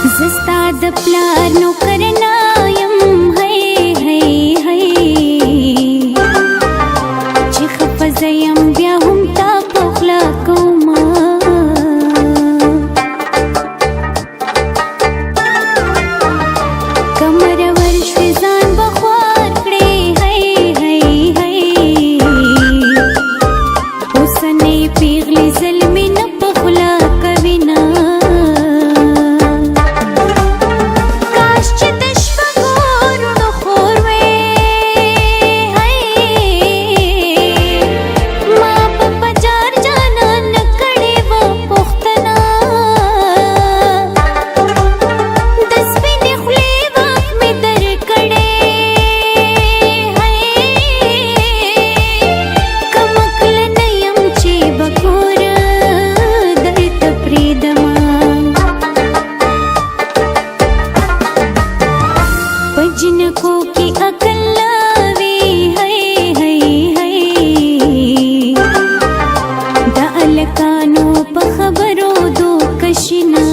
زستا د پلار نو کرنا یم هی هی هی چې خفزیم بیا هم تا پخلا کوما کمر ورشوي ځان بخوار کړې هی هی هی اوسنې پیغلې ظلمي نه پخلا کوي نه जिनको की अकल लावी है दा अलकानो पे खबरो दो कशिना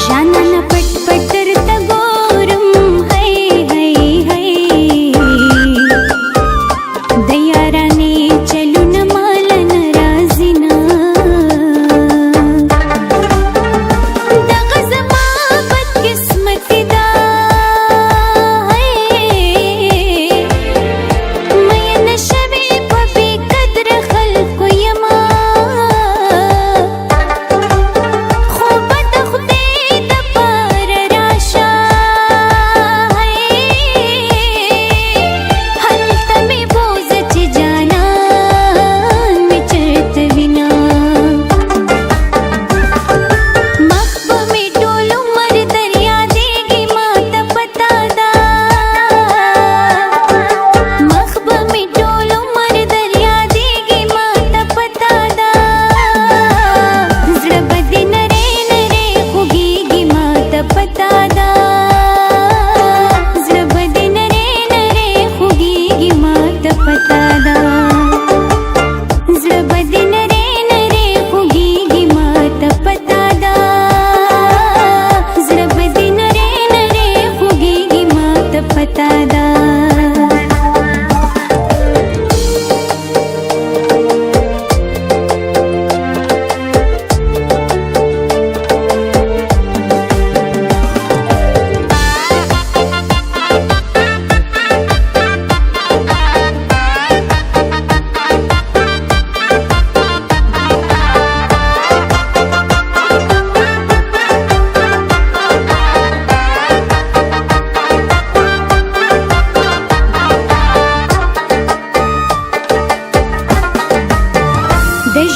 जाना न पट पटर तगोरम है दयाराने चलू न मालन राजिना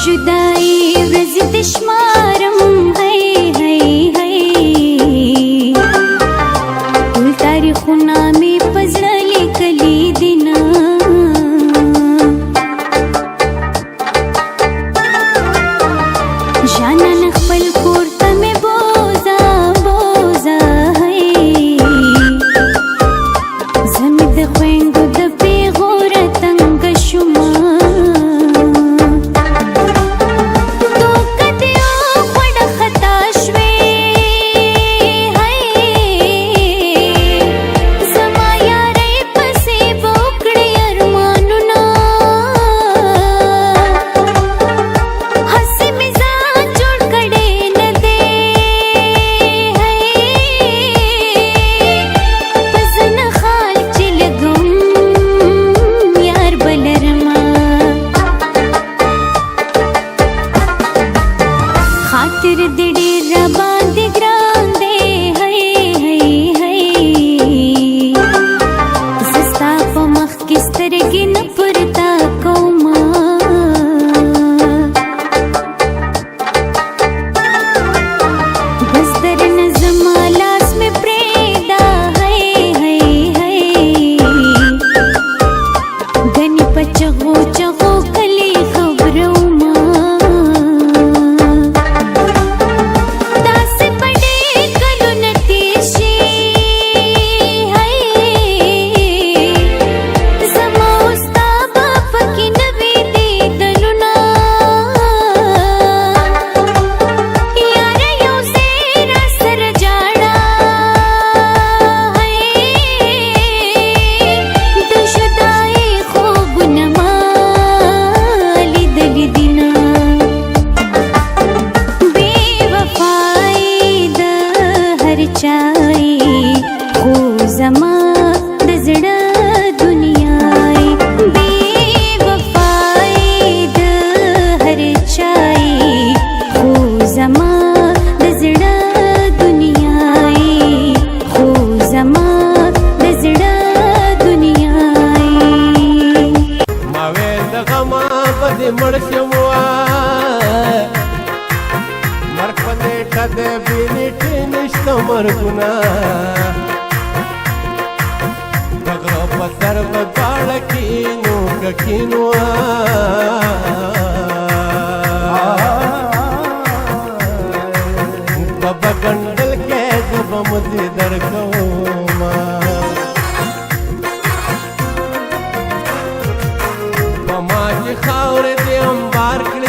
जुदाई व्रज़ दिशमारम है कुल तारीखुना में पजड़ली कली दिना जाना न खपल कोरता में बोझा बोझा है जमिद ख्वेंगो दबे गोरा तंग शुमा तो कदियो د بینټې نشته مرګونه د غره په سر به دواړه کینو که کینو په ګنډل کې زه به مزې درکومه په ما چې خاورې دې امبار کړې